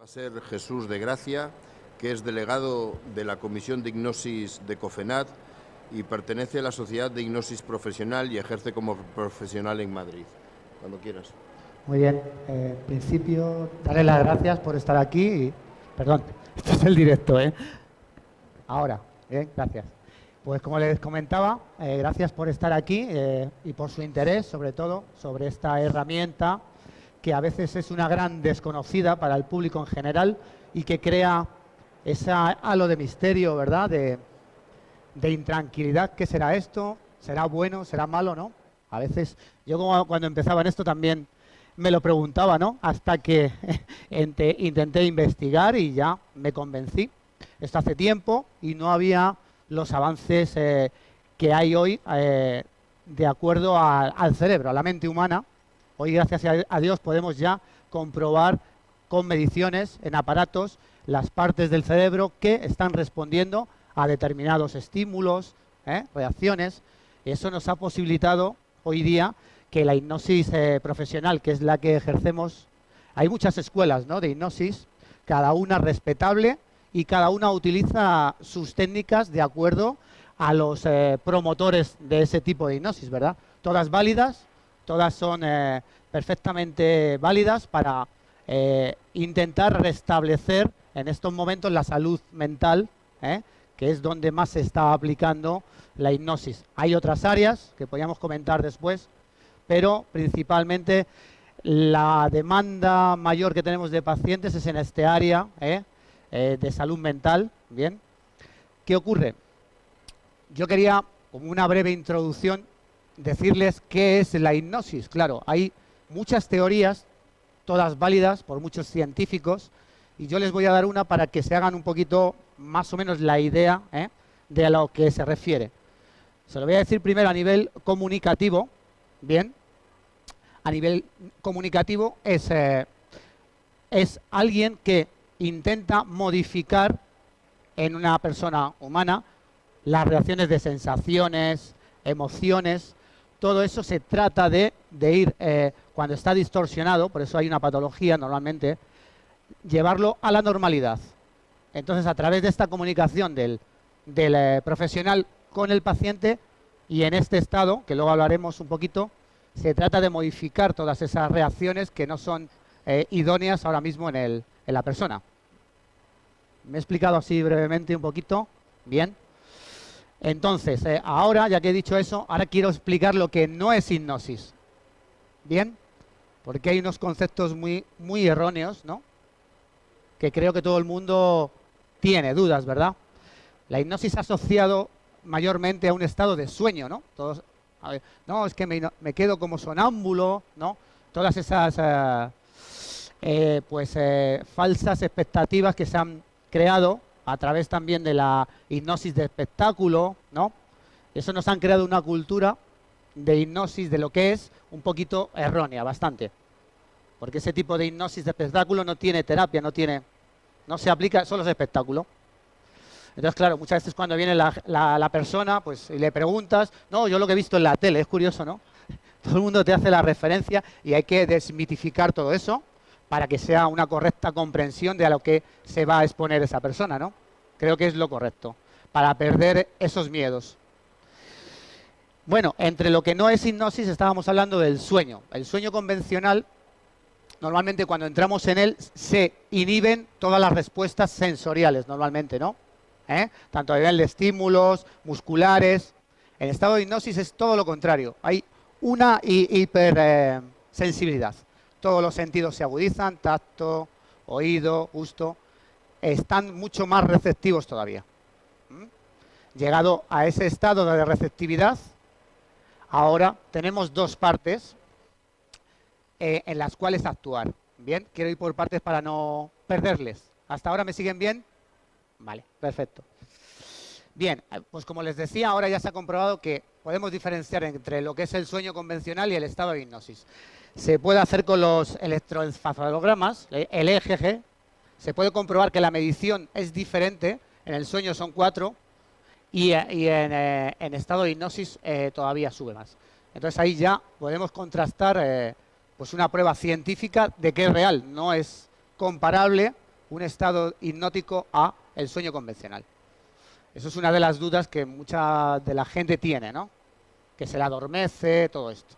Va a ser Jesús de Gracia, que es delegado de la Comisión de Hipnosis de COFENAT y pertenece a la Sociedad de Hipnosis Profesional y ejerce como profesional en Madrid. Cuando quieras. Muy bien. En principio, daré las gracias por estar aquí. Perdón, este es el directo, ¿eh? Ahora, bien, gracias. Pues como les comentaba, gracias por estar aquí y por su interés, sobre todo, sobre esta herramienta que a veces es una gran desconocida para el público en general y que crea ese halo de misterio, ¿verdad?, de intranquilidad. ¿Qué será esto? ¿Será bueno? ¿Será malo? ¿No? A veces, yo cuando empezaba en esto también me lo preguntaba, ¿no? Hasta que intenté investigar y ya me convencí. Esto hace tiempo y no había los avances que hay hoy de acuerdo al cerebro, a la mente humana. Hoy, gracias a Dios, podemos ya comprobar con mediciones en aparatos las partes del cerebro que están respondiendo a determinados estímulos, reacciones. Eso nos ha posibilitado hoy día que la hipnosis profesional, que es la que ejercemos, hay muchas escuelas, ¿no?, de hipnosis, cada una respetable y cada una utiliza sus técnicas de acuerdo a los promotores de ese tipo de hipnosis, ¿verdad? Todas válidas, todas son perfectamente válidas para intentar restablecer en estos momentos la salud mental, que es donde más se está aplicando la hipnosis. Hay otras áreas que podríamos comentar después, pero principalmente la demanda mayor que tenemos de pacientes es en este área de salud mental. Bien, ¿qué ocurre? Yo quería, como una breve introducción, decirles qué es la hipnosis. Claro, hay muchas teorías, todas válidas por muchos científicos, y yo les voy a dar una para que se hagan un poquito más o menos la idea de a lo que se refiere. Se lo voy a decir primero a nivel comunicativo. Bien, a nivel comunicativo es alguien que intenta modificar en una persona humana las reacciones de sensaciones, emociones. Todo eso se trata de ir, cuando está distorsionado, por eso hay una patología normalmente, llevarlo a la normalidad. Entonces, a través de esta comunicación del profesional con el paciente, y en este estado, que luego hablaremos un poquito, se trata de modificar todas esas reacciones que no son idóneas ahora mismo en la persona. ¿Me he explicado así brevemente un poquito? Bien. Entonces, ahora, ya que he dicho eso, ahora quiero explicar lo que no es hipnosis. Bien, porque hay unos conceptos muy erróneos, ¿no?, que creo que todo el mundo tiene dudas, ¿verdad? La hipnosis ha asociado mayormente a un estado de sueño, ¿no? Todos, a ver, no, es que me quedo como sonámbulo, ¿no? Todas esas falsas expectativas que se han creado a través también de la hipnosis de espectáculo, ¿no? Eso nos han creado una cultura de hipnosis de lo que es un poquito errónea, bastante. Porque ese tipo de hipnosis de espectáculo no tiene terapia, no se aplica, solo es espectáculo. Entonces, claro, muchas veces cuando viene la persona, pues, y le preguntas, no, yo lo que he visto en la tele, es curioso, ¿no? Todo el mundo te hace la referencia y hay que desmitificar todo eso para que sea una correcta comprensión de a lo que se va a exponer esa persona, ¿no? Creo que es lo correcto, para perder esos miedos. Bueno, entre lo que no es hipnosis estábamos hablando del sueño. El sueño convencional, normalmente cuando entramos en él, se inhiben todas las respuestas sensoriales, normalmente, ¿no? Tanto a nivel de estímulos, musculares. En estado de hipnosis es todo lo contrario. Hay una hipersensibilidad. Todos los sentidos se agudizan, tacto, oído, gusto. Están mucho más receptivos todavía. Llegado a ese estado de receptividad, ahora tenemos dos partes en las cuales actuar. Bien, quiero ir por partes para no perderles. ¿Hasta ahora me siguen bien? Vale, perfecto. Bien, pues como les decía, ahora ya se ha comprobado que podemos diferenciar entre lo que es el sueño convencional y el estado de hipnosis. Se puede hacer con los electroencefalogramas, el EEG. Se puede comprobar que la medición es diferente. En el sueño son 4 y en estado de hipnosis todavía sube más. Entonces ahí ya podemos contrastar pues una prueba científica de que es real. No es comparable un estado hipnótico a el sueño convencional? Eso es una de las dudas que mucha de la gente tiene, ¿no? Que se le adormece, todo esto.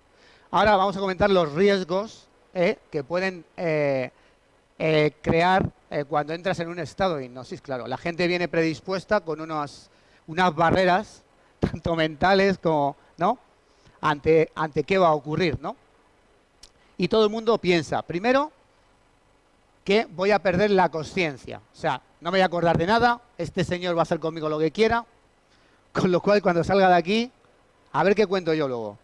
Ahora vamos a comentar los riesgos que pueden crear cuando entras en un estado de hipnosis. Claro, la gente viene predispuesta con unas barreras, tanto mentales como, ¿no? Ante qué va a ocurrir, ¿no? Y todo el mundo piensa, primero, que voy a perder la conciencia. O sea, no me voy a acordar de nada, este señor va a hacer conmigo lo que quiera, con lo cual cuando salga de aquí, a ver qué cuento yo luego.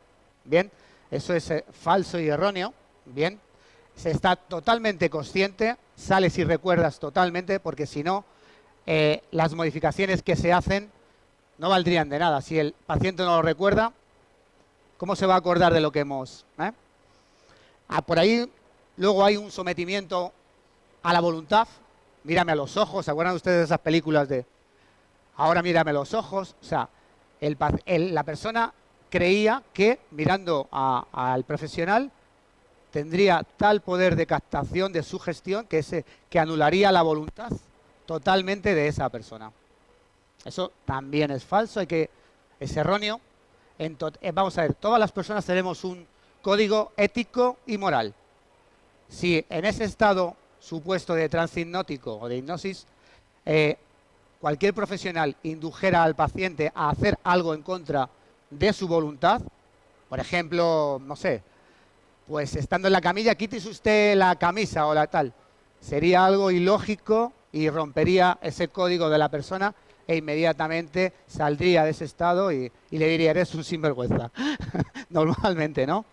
Bien, eso es falso y erróneo. Bien, se está totalmente consciente, sales y recuerdas totalmente, porque si no, las modificaciones que se hacen no valdrían de nada. Si el paciente no lo recuerda, ¿cómo se va a acordar de lo que hemos? Por ahí luego hay un sometimiento a la voluntad. Mírame a los ojos. ¿Se acuerdan ustedes de esas películas de ahora mírame a los ojos? O sea, la persona creía que mirando al profesional tendría tal poder de captación, de sugestión, que anularía la voluntad totalmente de esa persona. Eso también es falso, es erróneo. Vamos a ver, todas las personas tenemos un código ético y moral. Si en ese estado supuesto de trance hipnótico o de hipnosis, cualquier profesional indujera al paciente a hacer algo en contra de su voluntad, por ejemplo, no sé, pues estando en la camilla, quítese usted la camisa o la tal, sería algo ilógico y rompería ese código de la persona e inmediatamente saldría de ese estado y le diría, eres un sinvergüenza. Normalmente, ¿no?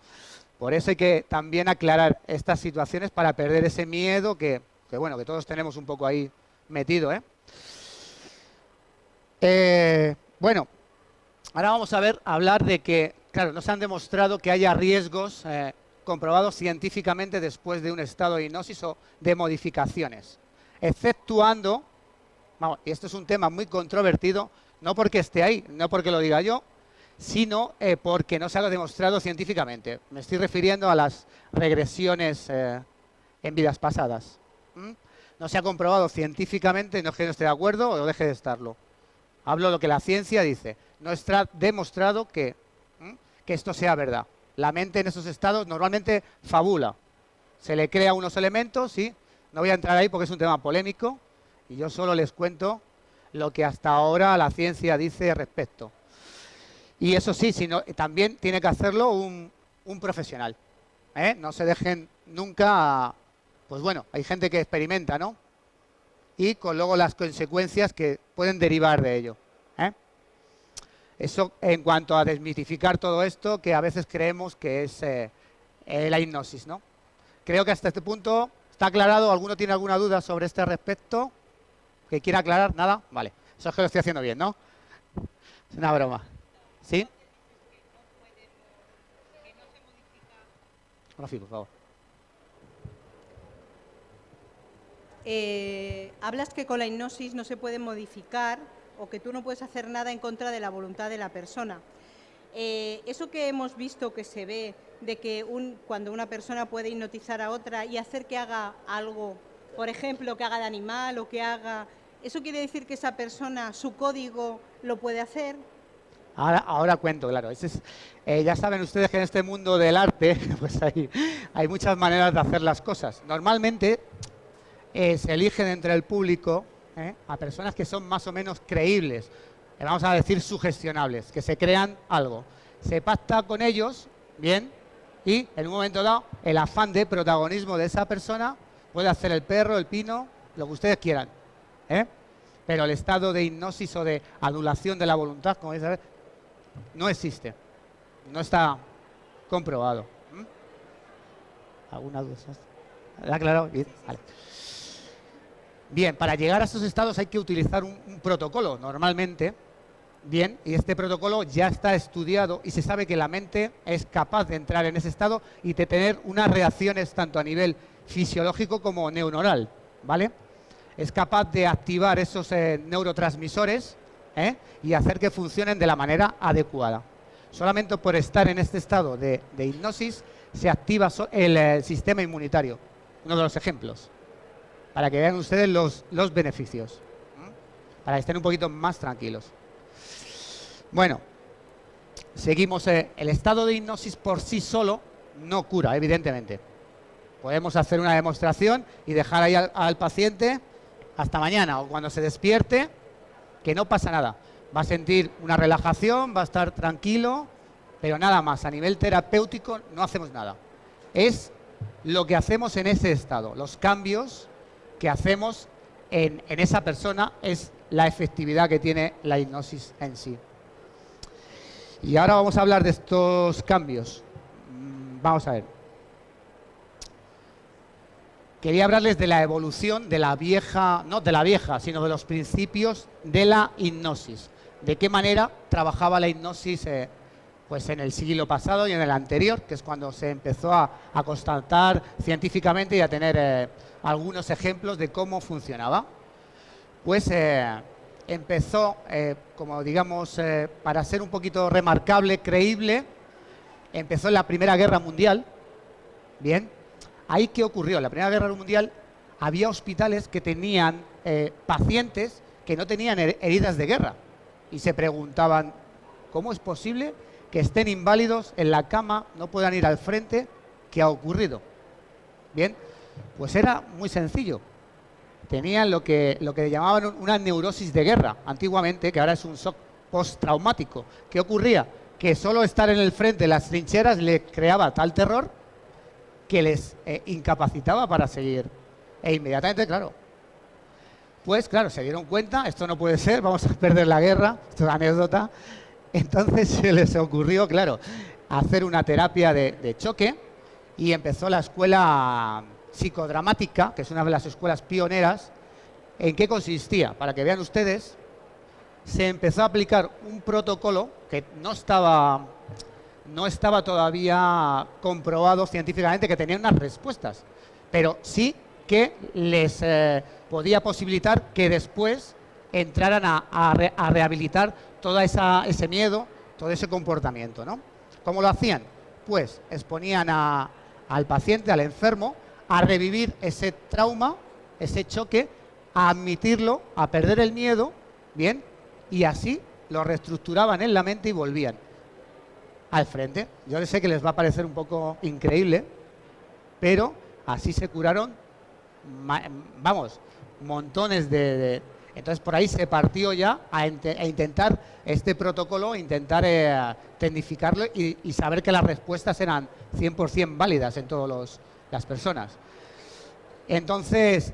Por eso hay que también aclarar estas situaciones para perder ese miedo que bueno, que todos tenemos un poco ahí metido, bueno, ahora vamos a hablar de que, claro, no se han demostrado que haya riesgos comprobados científicamente después de un estado de hipnosis o de modificaciones, exceptuando, vamos, y esto es un tema muy controvertido, no porque esté ahí, no porque lo diga yo, sino porque no se ha demostrado científicamente. Me estoy refiriendo a las regresiones en vidas pasadas. No se ha comprobado científicamente, no es que no esté de acuerdo o deje de estarlo. Hablo lo que la ciencia dice. No está demostrado que esto sea verdad. La mente en esos estados normalmente fabula. Se le crea unos elementos, sí. No voy a entrar ahí porque es un tema polémico y yo solo les cuento lo que hasta ahora la ciencia dice al respecto. Y eso sí, también tiene que hacerlo un profesional. No se dejen nunca, pues bueno, hay gente que experimenta, ¿no? Y con luego las consecuencias que pueden derivar de ello. Eso en cuanto a desmitificar todo esto, que a veces creemos que es la hipnosis, ¿no? Creo que hasta este punto está aclarado. ¿Alguno tiene alguna duda sobre este respecto? ¿Que quiera aclarar? ¿Nada? Vale. Eso es que lo estoy haciendo bien, ¿no? Es una broma. ¿Sí? Rafi, por favor. Hablas que con la hipnosis no se puede modificar o que tú no puedes hacer nada en contra de la voluntad de la persona. Eso que hemos visto que se ve de que cuando una persona puede hipnotizar a otra y hacer que haga algo, por ejemplo, que haga de animal o que haga... ¿Eso quiere decir que esa persona, su código, lo puede hacer? Ahora cuento, claro. Ya saben ustedes que en este mundo del arte pues hay muchas maneras de hacer las cosas. Normalmente se eligen entre el público a personas que son más o menos creíbles, vamos a decir sugestionables, que se crean algo. Se pacta con ellos, bien, y en un momento dado el afán de protagonismo de esa persona puede hacer el perro, el pino, lo que ustedes quieran. Pero el estado de hipnosis o de anulación de la voluntad, como dice, no existe, no está comprobado. ¿Alguna duda? ¿La ha aclarado? Bien, vale. Bien, para llegar a esos estados hay que utilizar un protocolo normalmente, bien, y este protocolo ya está estudiado y se sabe que la mente es capaz de entrar en ese estado y de tener unas reacciones tanto a nivel fisiológico como neuronal, ¿vale? Es capaz de activar esos neurotransmisores y hacer que funcionen de la manera adecuada. Solamente por estar en este estado de hipnosis se activa el sistema inmunitario. Uno de los ejemplos. para que vean ustedes los beneficios, para que estén un poquito más tranquilos. Bueno, seguimos. El estado de hipnosis por sí solo no cura, evidentemente. Podemos hacer una demostración y dejar ahí al paciente hasta mañana o cuando se despierte, que no pasa nada. Va a sentir una relajación, va a estar tranquilo, pero nada más. A nivel terapéutico no hacemos nada. Es lo que hacemos en ese estado, los cambios que hacemos en esa persona, es la efectividad que tiene la hipnosis en sí. Y ahora vamos a hablar de estos cambios. Vamos a ver. Quería hablarles de la evolución de la vieja, no de la vieja, sino de los principios de la hipnosis. De qué manera trabajaba la hipnosis pues en el siglo pasado y en el anterior, que es cuando se empezó a constatar científicamente y a tener algunos ejemplos de cómo funcionaba. Pues empezó, como digamos, para ser un poquito remarcable, creíble, empezó en la Primera Guerra Mundial. Bien. ¿Ahí qué ocurrió? En la Primera Guerra Mundial había hospitales que tenían pacientes que no tenían heridas de guerra y se preguntaban, ¿cómo es posible que estén inválidos en la cama, no puedan ir al frente? ¿Qué ha ocurrido? Bien, pues era muy sencillo. Tenían lo que llamaban una neurosis de guerra antiguamente, que ahora es un shock postraumático. ¿Qué ocurría? Que solo estar en el frente de las trincheras le creaba tal terror que les incapacitaba para seguir. E inmediatamente, claro, pues claro, se dieron cuenta, esto no puede ser, vamos a perder la guerra, esto es anécdota. Entonces se les ocurrió, claro, hacer una terapia de choque y empezó la escuela psicodramática, que es una de las escuelas pioneras. ¿En qué consistía? Para que vean ustedes, se empezó a aplicar un protocolo que no estaba todavía comprobado científicamente que tenía unas respuestas, pero sí que les podía posibilitar que después entraran a rehabilitar todo ese miedo, todo ese comportamiento, ¿no? ¿Cómo lo hacían? Pues exponían al paciente, al enfermo, a revivir ese trauma, ese choque, a admitirlo, a perder el miedo, ¿bien? Y así lo reestructuraban en la mente y volvían al frente. Yo sé que les va a parecer un poco increíble, pero así se curaron, vamos, montones de... Entonces por ahí se partió ya a intentar este protocolo, intentar tecnificarlo y saber que las respuestas eran 100% válidas en todas las personas. Entonces,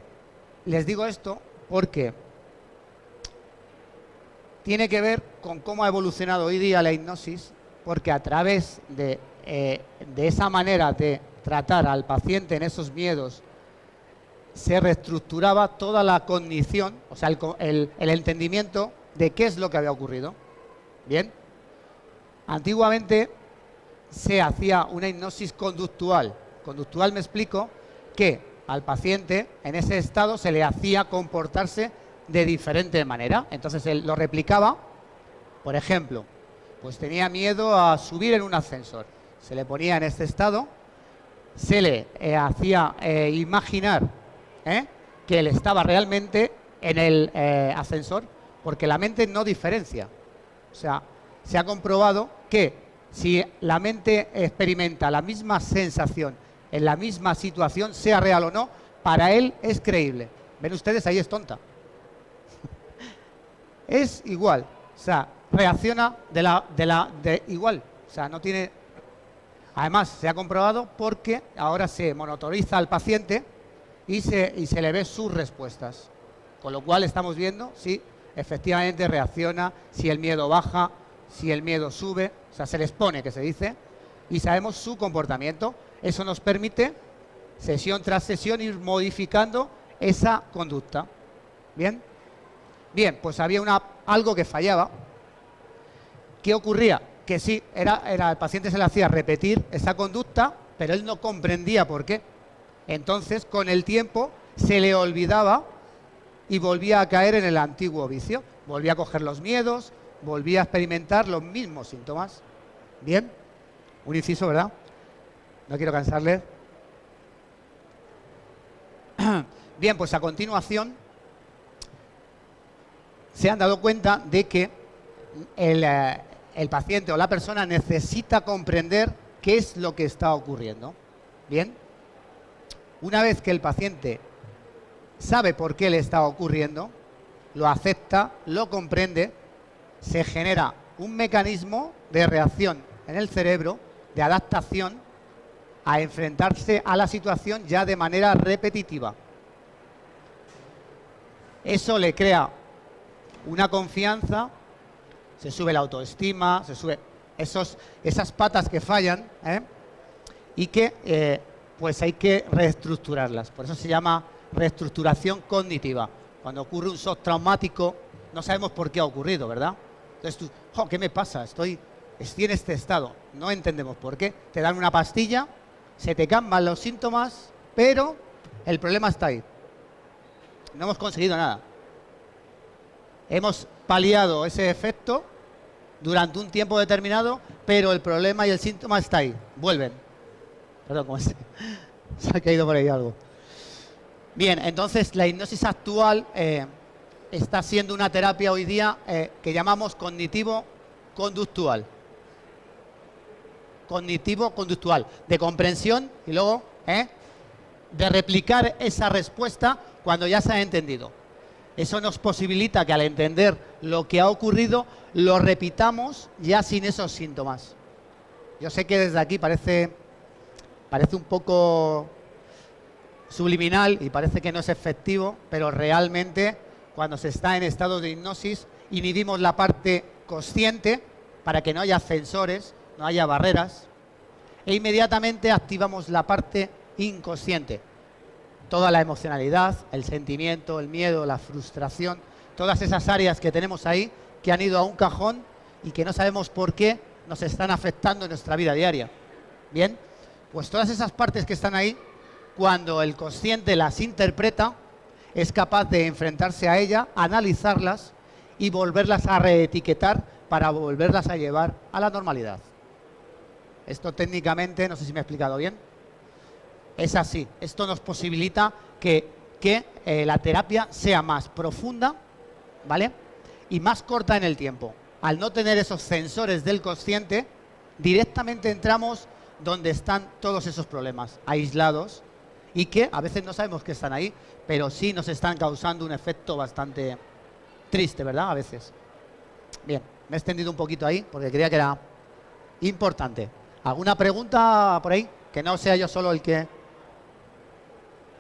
les digo esto porque tiene que ver con cómo ha evolucionado hoy día la hipnosis, porque a través de esa manera de tratar al paciente en esos miedos, se reestructuraba toda la cognición, o sea, el entendimiento de qué es lo que había ocurrido. Bien, antiguamente se hacía una hipnosis conductual. Conductual me explico, que al paciente en ese estado se le hacía comportarse de diferente manera. Entonces él lo replicaba, por ejemplo, pues tenía miedo a subir en un ascensor. Se le ponía en este estado, se le hacía imaginar que él estaba realmente en el ascensor, porque la mente no diferencia. O sea, se ha comprobado que si la mente experimenta la misma sensación en la misma situación, sea real o no, para él es creíble. ¿Ven ustedes? Ahí es tonta. Es igual. O sea, reacciona de igual. O sea, no tiene... Además, se ha comprobado porque ahora se monitoriza al paciente y se le ve sus respuestas. Con lo cual estamos viendo si efectivamente reacciona, si el miedo baja, si el miedo sube. O sea, se les pone, que se dice, y sabemos su comportamiento. Eso nos permite, sesión tras sesión, ir modificando esa conducta. ¿Bien? Bien, pues había algo que fallaba. ¿Qué ocurría? Que sí, el paciente se le hacía repetir esa conducta, pero él no comprendía por qué. Entonces, con el tiempo, se le olvidaba y volvía a caer en el antiguo vicio. Volvía a coger los miedos, volvía a experimentar los mismos síntomas. Bien, un inciso, ¿verdad? No quiero cansarles. Bien, pues a continuación se han dado cuenta de que el paciente o la persona necesita comprender qué es lo que está ocurriendo. Bien, una vez que el paciente sabe por qué le está ocurriendo, lo acepta, lo comprende, se genera un mecanismo de reacción en el cerebro, de adaptación, a enfrentarse a la situación ya de manera repetitiva. Eso le crea una confianza, se sube la autoestima, se sube esas patas que fallan, y que pues hay que reestructurarlas. Por eso se llama reestructuración cognitiva. Cuando ocurre un shock traumático, no sabemos por qué ha ocurrido, ¿verdad? Entonces tú, oh, ¿qué me pasa? Estoy en este estado. No entendemos por qué. Te dan una pastilla, se te calman los síntomas, pero el problema está ahí. No hemos conseguido nada. Hemos paliado ese efecto durante un tiempo determinado, pero el problema y el síntoma está ahí. Vuelven. Perdón, ¿cómo se ha caído por ahí algo? Bien, entonces la hipnosis actual está siendo una terapia hoy día que llamamos cognitivo-conductual. Cognitivo-conductual, de comprensión y luego de replicar esa respuesta cuando ya se ha entendido. Eso nos posibilita que al entender lo que ha ocurrido, lo repitamos ya sin esos síntomas. Yo sé que desde aquí parece un poco subliminal y parece que no es efectivo, pero realmente cuando se está en estado de hipnosis inhibimos la parte consciente para que no haya sensores, no haya barreras, e inmediatamente activamos la parte inconsciente. Toda la emocionalidad, el sentimiento, el miedo, la frustración, todas esas áreas que tenemos ahí que han ido a un cajón y que no sabemos por qué nos están afectando en nuestra vida diaria. Bien, pues todas esas partes que están ahí, cuando el consciente las interpreta, es capaz de enfrentarse a ellas, analizarlas y volverlas a reetiquetar para volverlas a llevar a la normalidad. Esto técnicamente, no sé si me he explicado bien, es así. Esto nos posibilita que la terapia sea más profunda, ¿vale? Y más corta en el tiempo. Al no tener esos sensores del consciente, directamente entramos donde están todos esos problemas, aislados, y que a veces no sabemos que están ahí, pero sí nos están causando un efecto bastante triste, ¿verdad? A veces. Bien, me he extendido un poquito ahí porque creía que era importante. ¿Alguna pregunta por ahí? Que no sea yo solo el que...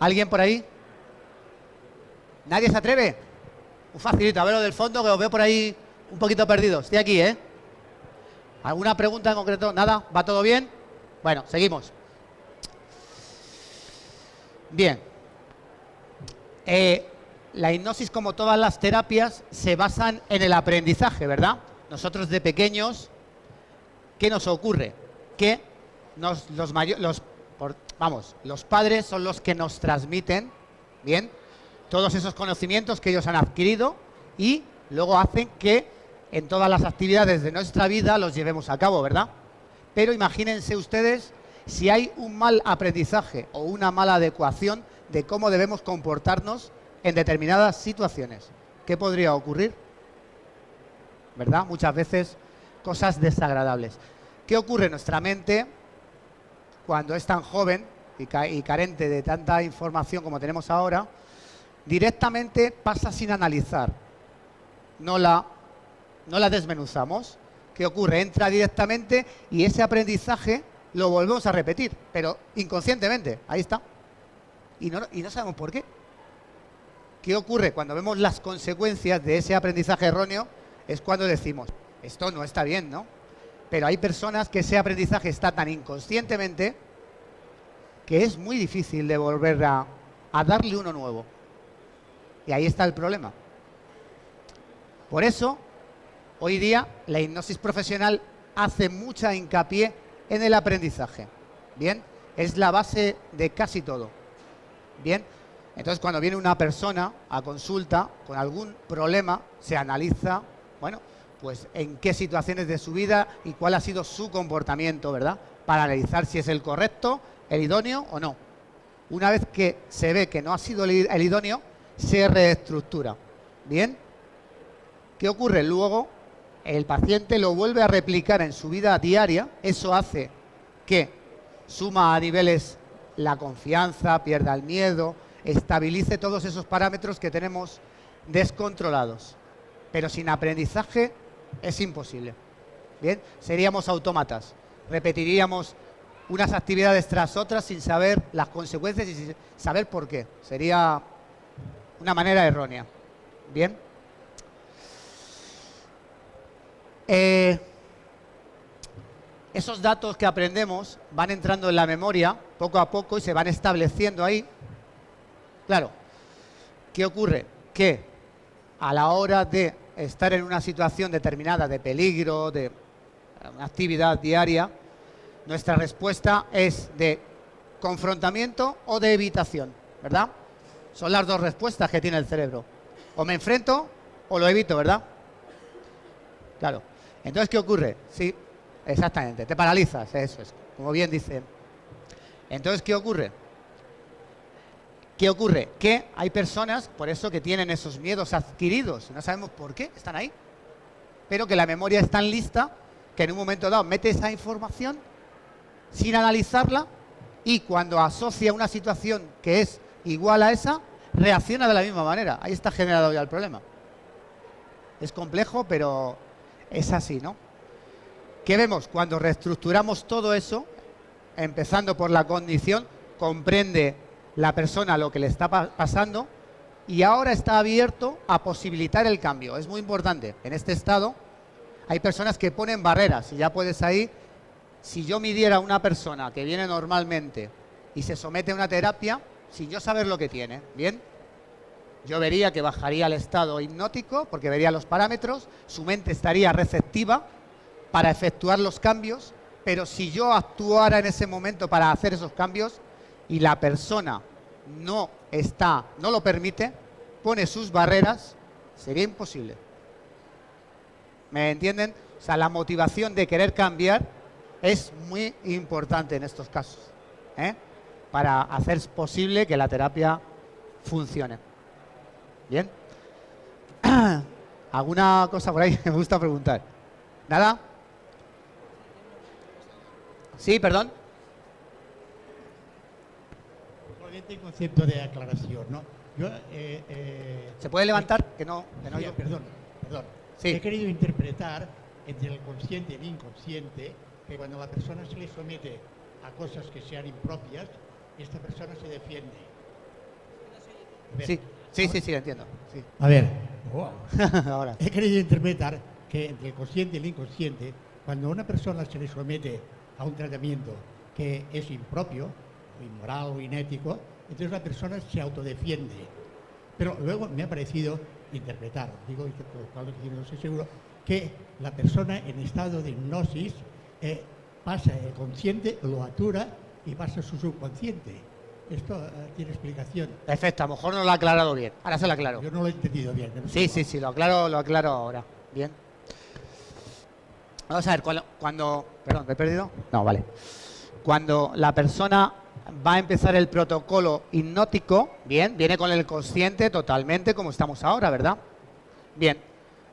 ¿Alguien por ahí? ¿Nadie se atreve? Un facilito, a ver lo del fondo, que os veo por ahí un poquito perdidos. Estoy aquí, ¿eh? ¿Alguna pregunta en concreto? ¿Nada? ¿Va todo bien? Bueno, seguimos. Bien. La hipnosis, como todas las terapias, se basan en el aprendizaje, ¿verdad? Nosotros de pequeños, ¿qué nos ocurre? Que los padres son los que nos transmiten, ¿bien?, todos esos conocimientos que ellos han adquirido y luego hacen que en todas las actividades de nuestra vida los llevemos a cabo, ¿verdad? Pero imagínense ustedes si hay un mal aprendizaje o una mala adecuación de cómo debemos comportarnos en determinadas situaciones. ¿Qué podría ocurrir? ¿Verdad? Muchas veces cosas desagradables. ¿Qué ocurre en nuestra mente cuando es tan joven y carente de tanta información como tenemos ahora? Directamente pasa sin analizar. No la desmenuzamos. ¿Qué ocurre? Entra directamente y ese aprendizaje lo volvemos a repetir, pero inconscientemente. Ahí está. Y no sabemos por qué. ¿Qué ocurre? Cuando vemos las consecuencias de ese aprendizaje erróneo es cuando decimos, esto no está bien, ¿no? Pero hay personas que ese aprendizaje está tan inconscientemente que es muy difícil de volver a darle uno nuevo. Y ahí está el problema. Por eso, hoy día, la hipnosis profesional hace mucha hincapié en el aprendizaje. ¿Bien? Es la base de casi todo. ¿Bien? Entonces, cuando viene una persona a consulta con algún problema, se analiza, bueno, pues en qué situaciones de su vida y cuál ha sido su comportamiento, ¿verdad? Para analizar si es el correcto, el idóneo o no. Una vez que se ve que no ha sido el idóneo, se reestructura. ¿Bien? ¿Qué ocurre? Luego el paciente lo vuelve a replicar en su vida diaria. Eso hace que suma a niveles la confianza, pierda el miedo, estabilice todos esos parámetros que tenemos descontrolados. Pero sin aprendizaje es imposible. ¿Bien? Seríamos autómatas. Repetiríamos unas actividades tras otras sin saber las consecuencias y sin saber por qué. Sería una manera errónea. ¿Bien? Esos datos que aprendemos van entrando en la memoria poco a poco y se van estableciendo ahí. Claro, ¿qué ocurre? Que a la hora de estar en una situación determinada de peligro, de una actividad diaria, nuestra respuesta es de confrontamiento o de evitación, ¿verdad? Son las dos respuestas que tiene el cerebro. O me enfrento o lo evito, ¿verdad? Claro. Entonces, ¿qué ocurre? Sí, exactamente, te paralizas, eso es, como bien dice. Entonces, ¿qué ocurre? ¿Qué ocurre? Que hay personas, por eso, que tienen esos miedos adquiridos, no sabemos por qué, están ahí, pero que la memoria es tan lista que en un momento dado mete esa información sin analizarla y cuando asocia una situación que es igual a esa, reacciona de la misma manera. Ahí está generado ya el problema. Es complejo, pero es así, ¿no? ¿Qué vemos? Cuando reestructuramos todo eso, empezando por la condición, comprende la persona lo que le está pasando y ahora está abierto a posibilitar el cambio. Es muy importante. En este estado hay personas que ponen barreras y ya puedes ahí, si yo midiera a una persona que viene normalmente y se somete a una terapia, sin yo saber lo que tiene, ¿bien? Yo vería que bajaría el estado hipnótico porque vería los parámetros, su mente estaría receptiva para efectuar los cambios, pero si yo actuara en ese momento para hacer esos cambios y la persona no lo permite, pone sus barreras, sería imposible. ¿Me entienden? O sea, la motivación de querer cambiar es muy importante en estos casos, para hacer posible que la terapia funcione. ¿Bien? ¿Alguna cosa por ahí? Me gusta preguntar. ¿Nada? Sí, perdón. Solamente en concepto de aclaración, ¿no? Yo, ¿Se puede levantar? Que no sí, yo. Perdón. Sí. He querido interpretar entre el consciente y el inconsciente que cuando la persona se le somete a cosas que sean impropias, esta persona se defiende. Sí, entiendo. Sí. A ver, Ahora. he querido interpretar que entre el consciente y el inconsciente, cuando a una persona se le somete a un tratamiento que es impropio, o inmoral o inético, entonces la persona se autodefiende. Pero luego me ha parecido interpretar, digo, por lo cual no estoy seguro, que la persona en estado de hipnosis pasa el consciente, lo atura y pasa a su subconsciente. Esto tiene explicación. Perfecto, a lo mejor no lo ha aclarado bien. Ahora se lo aclaro. Yo no lo he entendido bien. Sí, lo aclaro ahora. Bien. Vamos a ver, cuando... Perdón, ¿me he perdido? No, vale. Cuando la persona va a empezar el protocolo hipnótico, bien, viene con el consciente totalmente como estamos ahora, ¿verdad? Bien,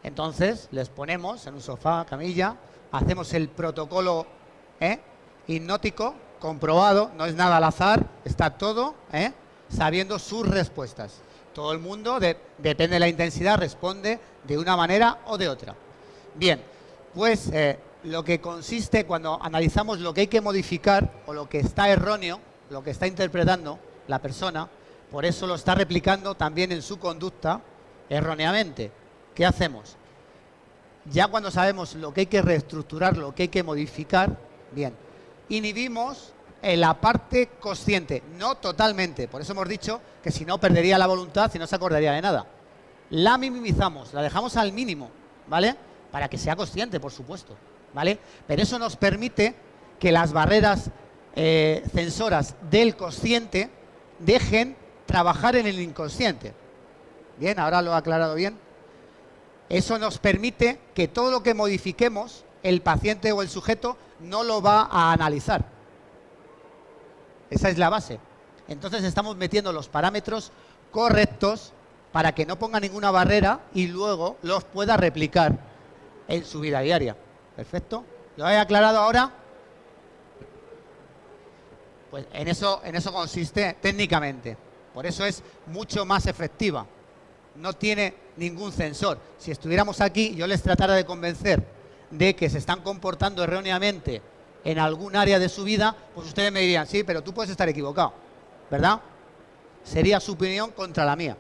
entonces les ponemos en un sofá, camilla, hacemos el protocolo hipnótico comprobado, no es nada al azar, está todo sabiendo sus respuestas. Todo el mundo, depende de la intensidad, responde de una manera o de otra. Bien, pues lo que consiste cuando analizamos lo que hay que modificar o lo que está erróneo, lo que está interpretando la persona, por eso lo está replicando también en su conducta erróneamente. ¿Qué hacemos? Ya cuando sabemos lo que hay que reestructurar, lo que hay que modificar, bien, inhibimos en la parte consciente, no totalmente. Por eso hemos dicho que si no perdería la voluntad y no se acordaría de nada. La minimizamos, la dejamos al mínimo, ¿vale? Para que sea consciente, por supuesto, ¿vale? Pero eso nos permite que las barreras censoras del consciente dejen trabajar en el inconsciente. Bien, ahora lo he aclarado bien. Eso nos permite que todo lo que modifiquemos, el paciente o el sujeto no lo va a analizar. Esa es la base. Entonces estamos metiendo los parámetros correctos para que no ponga ninguna barrera y luego los pueda replicar en su vida diaria. Perfecto. ¿Lo he aclarado ahora? Pues en eso consiste técnicamente. Por eso es mucho más efectiva. No tiene ningún sensor. Si estuviéramos aquí, yo les tratara de convencer de que se están comportando erróneamente en algún área de su vida, pues ustedes me dirían, sí, pero tú puedes estar equivocado, ¿verdad? Sería su opinión contra la mía.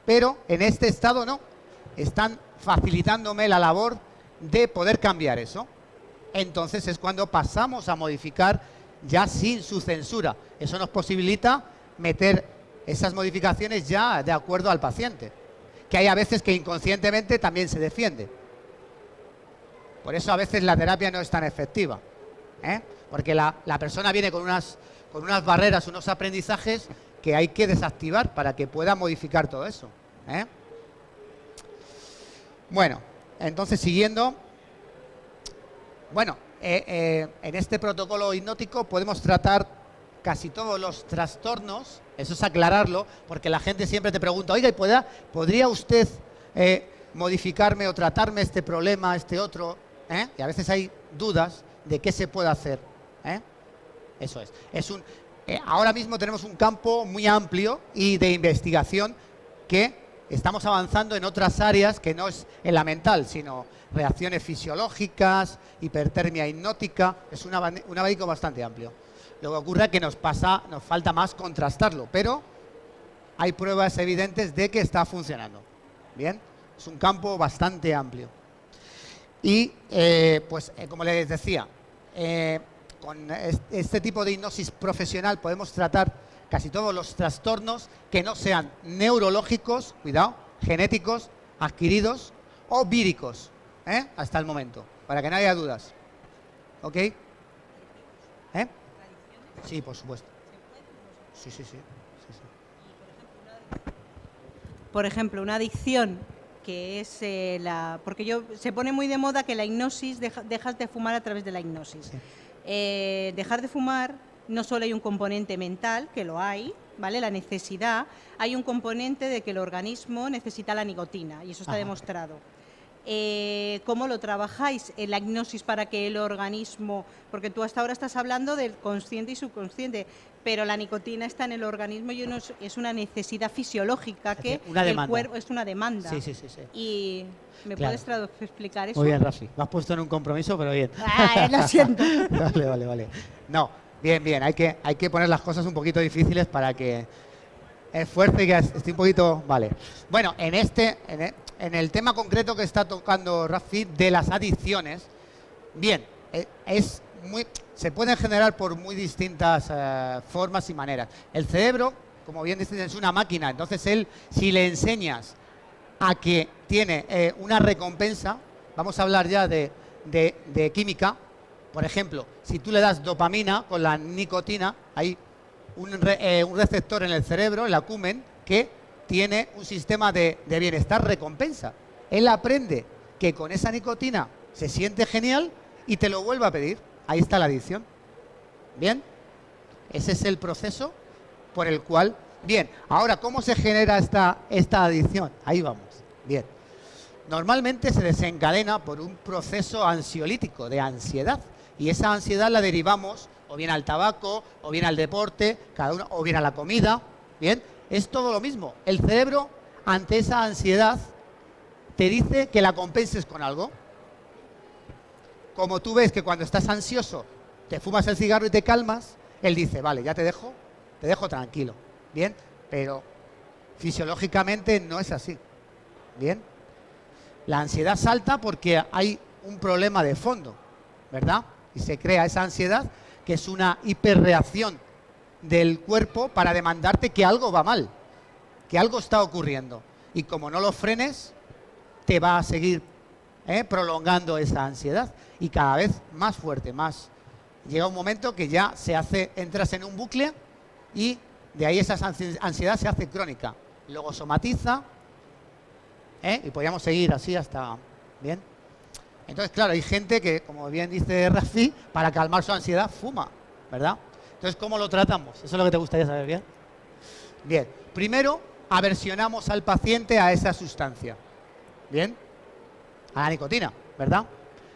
Pero en este estado no. Están facilitándome la labor de poder cambiar eso. Entonces es cuando pasamos a modificar ya sin su censura. Eso nos posibilita meter esas modificaciones ya de acuerdo al paciente. Que hay a veces que inconscientemente también se defiende. Por eso a veces la terapia no es tan efectiva. Porque la persona viene con unas barreras, unos aprendizajes que hay que desactivar para que pueda modificar todo eso. Bueno, entonces siguiendo. Bueno, en este protocolo hipnótico podemos tratar casi todos los trastornos. Eso es aclararlo, porque la gente siempre te pregunta, oiga, ¿podría usted modificarme o tratarme este problema, este otro? Y a veces hay dudas de qué se puede hacer. Eso es. Ahora mismo tenemos un campo muy amplio y de investigación que estamos avanzando en otras áreas que no es en la mental, sino reacciones fisiológicas, hipertermia hipnótica. Es un abanico bastante amplio. Lo que ocurre es que nos falta más contrastarlo, pero hay pruebas evidentes de que está funcionando. Bien, es un campo bastante amplio. Y, como les decía, con este tipo de hipnosis profesional podemos tratar casi todos los trastornos que no sean neurológicos, cuidado, genéticos, adquiridos o víricos, hasta el momento, para que no haya dudas. ¿Ok? Sí, por supuesto. Sí. Por ejemplo, una adicción que es porque se pone muy de moda que la hipnosis, dejas de fumar a través de la hipnosis. Sí. Dejar de fumar, no solo hay un componente mental, que lo hay, ¿vale? La necesidad, hay un componente de que el organismo necesita la nicotina, y eso está demostrado. ¿Cómo lo trabajáis en la hipnosis para que el organismo, porque tú hasta ahora estás hablando del consciente y subconsciente, pero la nicotina está en el organismo y es una necesidad fisiológica que el cuerpo es una demanda. Sí. Y ¿me puedes explicar eso? Muy bien, Rafi. Me has puesto en un compromiso, pero bien. Lo siento. Vale. No, bien. Hay que poner las cosas un poquito difíciles para que esfuerce y que esté un poquito... Vale. Bueno, en el tema concreto que está tocando Rafi de las adicciones, bien, se pueden generar por muy distintas formas y maneras. El cerebro, como bien dices, es una máquina, entonces si le enseñas a que tiene una recompensa, vamos a hablar ya de química. Por ejemplo, si tú le das dopamina con la nicotina, hay un receptor en el cerebro, el acumen, que tiene un sistema de bienestar recompensa. Él aprende que con esa nicotina se siente genial y te lo vuelve a pedir. Ahí está la adicción. Bien, ese es el proceso por el cual... Bien, ahora, ¿cómo se genera esta adicción? Ahí vamos. Bien. Normalmente se desencadena por un proceso ansiolítico, de ansiedad. Y esa ansiedad la derivamos o bien al tabaco, o bien al deporte, o bien a la comida. Bien, es todo lo mismo. El cerebro, ante esa ansiedad, te dice que la compenses con algo. Como tú ves que cuando estás ansioso te fumas el cigarro y te calmas, él dice, vale, ya te dejo tranquilo. Bien, pero fisiológicamente no es así. Bien, la ansiedad salta porque hay un problema de fondo, ¿verdad? Y se crea esa ansiedad que es una hiperreacción del cuerpo para demandarte que algo va mal, que algo está ocurriendo. Y como no lo frenes, te va a seguir prolongando esa ansiedad y cada vez más fuerte, más. Llega un momento que ya entras en un bucle y de ahí esa ansiedad se hace crónica. Luego somatiza y podríamos seguir así hasta... Bien. Entonces, claro, hay gente que, como bien dice Rafi, para calmar su ansiedad fuma, ¿verdad? Entonces, ¿cómo lo tratamos? Eso es lo que te gustaría saber, ¿bien? Bien. Primero, aversionamos al paciente a esa sustancia. ¿Bien? A la nicotina, ¿verdad?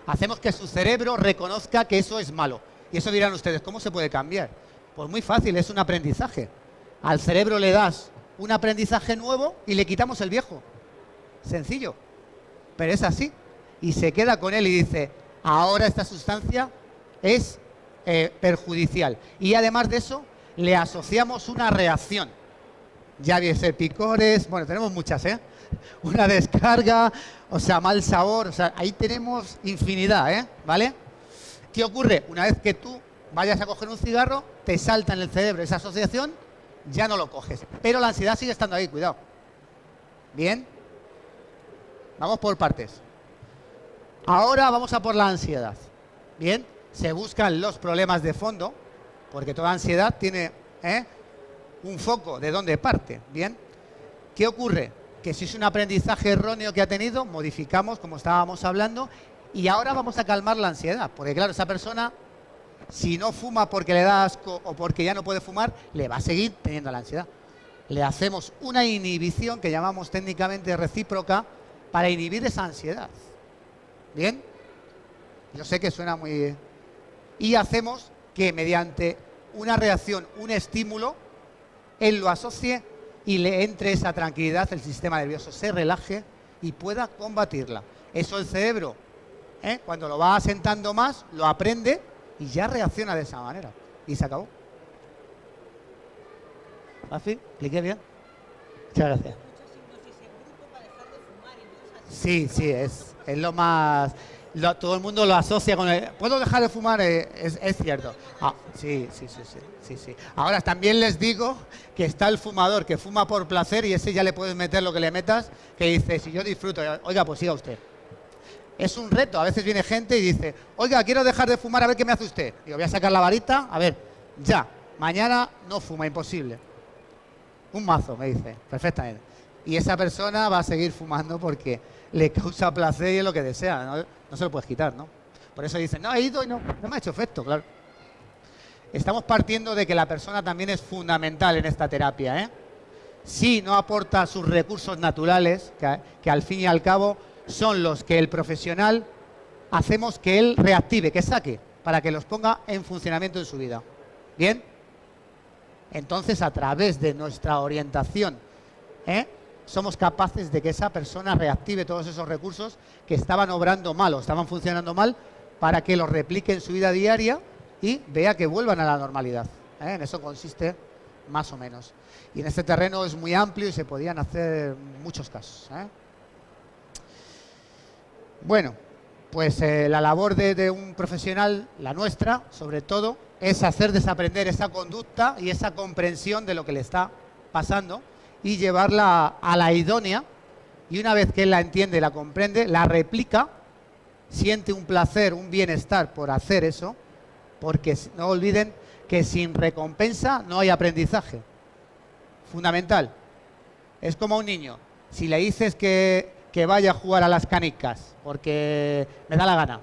Hacemos que su cerebro reconozca que eso es malo. Y eso dirán ustedes, ¿cómo se puede cambiar? Pues muy fácil, es un aprendizaje. Al cerebro le das un aprendizaje nuevo y le quitamos el viejo. Sencillo. Pero es así. Y se queda con él y dice, ahora esta sustancia es perjudicial. Y además de eso, le asociamos una reacción. Ya viese picores, bueno, tenemos muchas, ¿eh? Una descarga, o sea, mal sabor, o sea, ahí tenemos infinidad, ¿eh? ¿Vale? ¿Qué ocurre? Una vez que tú vayas a coger un cigarro, te salta en el cerebro esa asociación, ya no lo coges. Pero la ansiedad sigue estando ahí, cuidado. ¿Bien? Vamos por partes. Ahora vamos a por la ansiedad. ¿Bien? Se buscan los problemas de fondo, porque toda ansiedad tiene un foco de dónde parte. ¿Bien? ¿Qué ocurre? Que si es un aprendizaje erróneo que ha tenido, modificamos, como estábamos hablando, y ahora vamos a calmar la ansiedad. Porque claro, esa persona, si no fuma porque le da asco o porque ya no puede fumar, le va a seguir teniendo la ansiedad. Le hacemos una inhibición que llamamos técnicamente recíproca para inhibir esa ansiedad. ¿Bien? Yo sé que suena muy... Y hacemos que mediante una reacción, un estímulo, él lo asocie y le entre esa tranquilidad, el sistema nervioso se relaje y pueda combatirla. Eso el cerebro, cuando lo va asentando más, lo aprende y ya reacciona de esa manera. Y se acabó. ¿Fácil? ¿Expliqué bien? Muchas gracias. Sí, sí, es lo más... todo el mundo lo asocia con el... ¿Puedo dejar de fumar? Es cierto. Ah, sí. Ahora, también les digo que está el fumador que fuma por placer y ese ya le puedes meter lo que le metas, que dice, si yo disfruto, oiga, pues siga usted. Es un reto. A veces viene gente y dice, oiga, quiero dejar de fumar, a ver qué me hace usted. Digo, voy a sacar la varita, a ver, ya. Mañana no fuma, imposible. Un mazo, me dice, perfectamente. Y esa persona va a seguir fumando porque le causa placer y es lo que desea. No se lo puedes quitar, ¿no? Por eso dicen, no, he ido y no me ha hecho efecto, claro. Estamos partiendo de que la persona también es fundamental en esta terapia, ¿eh? Si no aporta sus recursos naturales, que al fin y al cabo son los que el profesional hacemos que él reactive, que saque, para que los ponga en funcionamiento en su vida. ¿Bien? Entonces, a través de nuestra orientación, somos capaces de que esa persona reactive todos esos recursos que estaban obrando mal o estaban funcionando mal para que los replique en su vida diaria y vea que vuelvan a la normalidad. En eso consiste más o menos. Y en este terreno es muy amplio y se podían hacer muchos casos. Bueno, pues la labor de un profesional, la nuestra, sobre todo, es hacer desaprender esa conducta y esa comprensión de lo que le está pasando y llevarla a la idónea, y una vez que él la entiende y la comprende, la replica, siente un placer, un bienestar por hacer eso, porque no olviden que sin recompensa no hay aprendizaje. Fundamental. Es como un niño. Si le dices que vaya a jugar a las canicas porque me da la gana,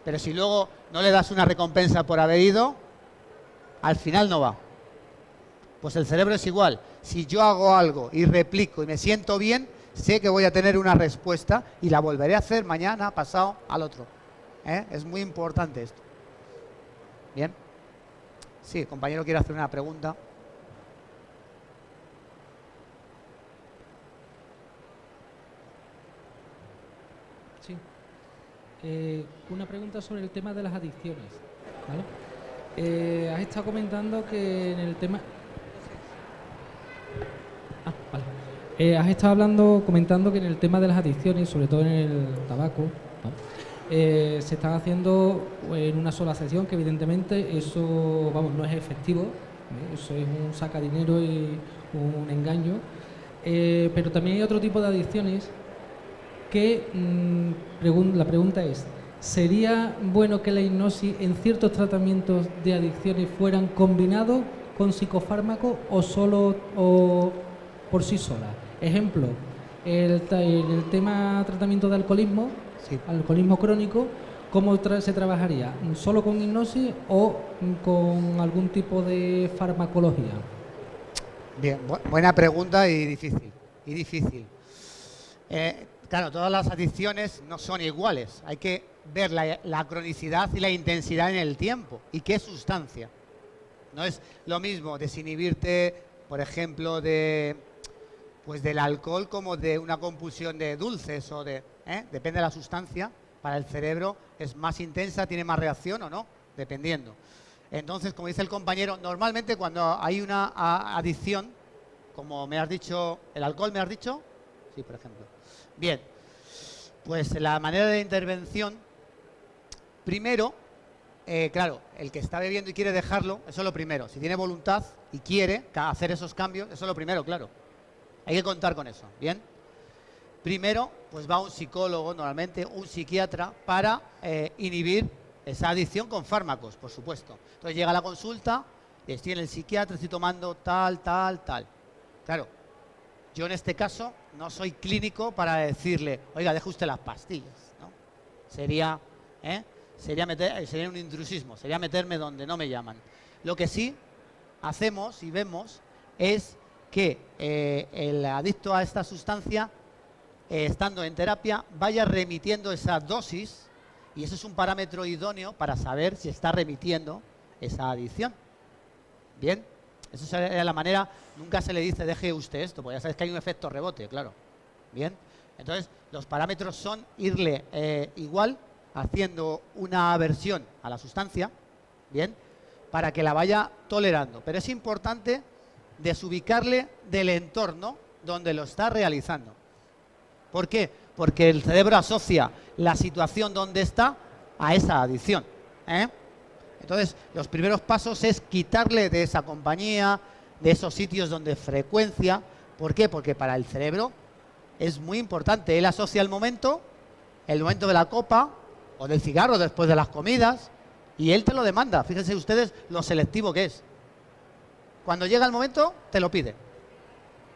pero si luego no le das una recompensa por haber ido, al final no va. Pues el cerebro es igual. Si yo hago algo y replico y me siento bien, sé que voy a tener una respuesta y la volveré a hacer mañana, pasado, al otro. Es muy importante esto. ¿Bien? Sí, el compañero quiere hacer una pregunta. Sí. Una pregunta sobre el tema de las adicciones, ¿vale? Has estado comentando que en el tema... has estado comentando que en el tema de las adicciones, sobre todo en el tabaco, ¿no? Se están haciendo en una sola sesión, que evidentemente eso, vamos, no es efectivo, eso es un sacadinero y un engaño, pero también hay otro tipo de adicciones que, la pregunta es, ¿sería bueno que la hipnosis en ciertos tratamientos de adicciones fueran combinados con psicofármacos o solo o por sí sola? Ejemplo, el tema tratamiento de alcoholismo, sí, alcoholismo crónico, ¿cómo se trabajaría? ¿Solo con hipnosis o con algún tipo de farmacología? Bien, buena pregunta y difícil. Claro, todas las adicciones no son iguales. Hay que ver la cronicidad y la intensidad en el tiempo. ¿Y qué sustancia? No es lo mismo desinhibirte, por ejemplo, pues del alcohol como de una compulsión de dulces o depende de la sustancia. Para el cerebro es más intensa, tiene más reacción o no, dependiendo. Entonces, como dice el compañero, normalmente cuando hay una adicción, como me has dicho, ¿el alcohol me has dicho? Sí, por ejemplo. Bien, pues la manera de intervención, primero, claro, el que está bebiendo y quiere dejarlo, eso es lo primero. Si tiene voluntad y quiere hacer esos cambios, eso es lo primero, claro. Hay que contar con eso, ¿bien? Primero, pues va un psicólogo, normalmente un psiquiatra, para inhibir esa adicción con fármacos, por supuesto. Entonces llega a la consulta, estoy en el psiquiatra, estoy tomando tal. Claro, yo en este caso no soy clínico para decirle, oiga, deje usted las pastillas, ¿no? Sería un intrusismo, sería meterme donde no me llaman. Lo que sí hacemos y vemos es que el adicto a esta sustancia, estando en terapia, vaya remitiendo esa dosis, y eso es un parámetro idóneo para saber si está remitiendo esa adicción. Bien, eso sería la manera. Nunca se le dice deje usted esto, porque ya sabes que hay un efecto rebote, claro. Bien, entonces los parámetros son irle igual haciendo una aversión a la sustancia, bien, para que la vaya tolerando. Pero es importante desubicarle del entorno donde lo está realizando. ¿Por qué? Porque el cerebro asocia la situación donde está a esa adicción, Entonces, los primeros pasos es quitarle de esa compañía, de esos sitios donde frecuencia. ¿Por qué? Porque para el cerebro es muy importante. Él asocia el momento de la copa o del cigarro después de las comidas, y él te lo demanda. Fíjense ustedes lo selectivo que es. Cuando llega el momento, te lo pide.